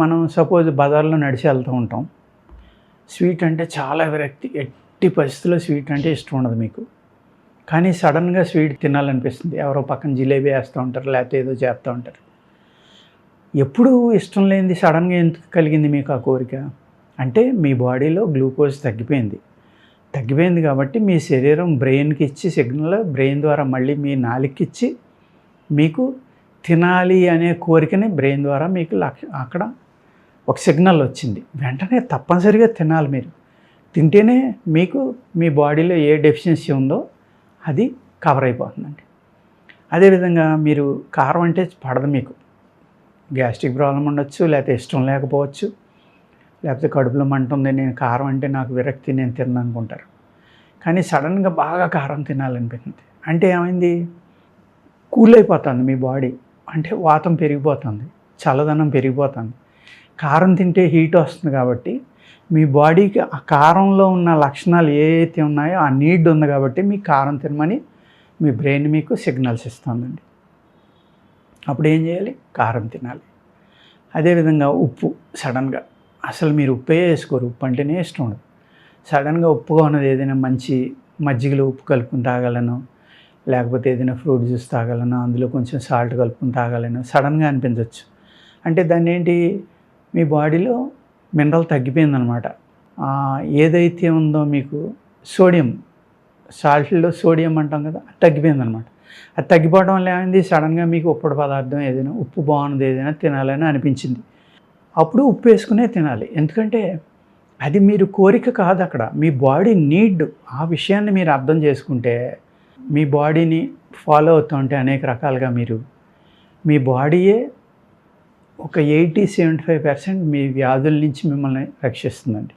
మనం సపోజ్ బజార్లో నడిచి వెళ్తూ ఉంటాం. స్వీట్ అంటే చాలా విరక్తి, ఎట్టి పరిస్థితుల్లో స్వీట్ అంటే ఇష్టం ఉండదు మీకు. కానీ సడన్గా స్వీట్ తినాలనిపిస్తుంది. ఎవరో పక్కన జిలేబీ వేస్తూ ఉంటారు, లేకపోతే ఏదో చేస్తూ ఉంటారు. ఎప్పుడూ ఇష్టం లేనిది సడన్గా ఎందుకు కలిగింది మీకు ఆ కోరిక? అంటే మీ బాడీలో గ్లూకోజ్ తగ్గిపోయింది కాబట్టి మీ శరీరం బ్రెయిన్కి ఇచ్చి సిగ్నల్, బ్రెయిన్ ద్వారా మళ్ళీ మీ నాలుకకి మీకు తినాలి అనే కోరికని బ్రెయిన్ ద్వారా మీకు అక్కడ ఒక సిగ్నల్ వచ్చింది. వెంటనే తప్పనిసరిగా తినాలి మీరు. తింటేనే మీకు మీ బాడీలో ఏ డెఫిషియన్సీ ఉందో అది కవర్ అయిపోతుందండి. అదేవిధంగా మీరు కారం అంటే పడదు మీకు. గ్యాస్ట్రిక్ ప్రాబ్లం ఉండొచ్చు, లేకపోతే ఇష్టం లేకపోవచ్చు, లేకపోతే కడుపులో మంట ఉంది, నేను కారం అంటే నాకు విరక్తి, నేను తినను అనుకుంటారు. కానీ సడన్గా బాగా కారం తినాలనిపించింది అంటే ఏమైంది? కూల్ అయిపోతుంది మీ బాడీ. అంటే వాతం పెరిగిపోతుంది, చల్లదనం పెరిగిపోతుంది. కారం తింటే హీట్ వస్తుంది కాబట్టి మీ బాడీకి ఆ కారంలో ఉన్న లక్షణాలు ఏవైతే ఉన్నాయో ఆ నీడ్ ఉంది కాబట్టి మీకు కారం తినమని మీ బ్రెయిన్ మీకు సిగ్నల్స్ ఇస్తుందండి. అప్పుడు ఏం చేయాలి? కారం తినాలి. అదేవిధంగా ఉప్పు సడన్గా అసలు మీరు ఉప్పే వేసుకోరు, ఉప్పు అంటేనే ఇష్టం ఉండదు. సడన్గా ఉప్పుగా ఉన్నది ఏదైనా మంచి మజ్జిగలో ఉప్పు కలుపుకుని తాగాలను, లేకపోతే ఏదైనా ఫ్రూట్ జ్యూస్ తాగాలను, అందులో కొంచెం సాల్ట్ కలుపుకుని తాగాలను సడన్గా అనిపించవచ్చు. అంటే దాన్ని ఏంటి? మీ బాడీలో మినరల్ తగ్గిపోయిందనమాట. ఏదైతే ఉందో మీకు సోడియం, సాల్ట్లో సోడియం అంటాం కదా, అది తగ్గిపోయిందనమాట. అది తగ్గిపోవడం వల్ల ఏమైంది? సడన్గా మీకు ఉప్పుడు పదార్థం ఏదైనా, ఉప్పు బాగున్నది ఏదైనా తినాలని అనిపించింది. అప్పుడు ఉప్పు వేసుకునే తినాలి. ఎందుకంటే అది మీరు కోరిక కాదు, అక్కడ మీ బాడీ నీడ్. ఆ విషయాన్ని మీరు అర్థం చేసుకుంటే మీ బాడీని ఫాలో అవుతూ ఉంటే అనేక రకాలుగా మీరు మీ బాడీయే ఒక 80-75% మీ వ్యాధుల నుంచి మిమ్మల్ని రక్షిస్తుందండి.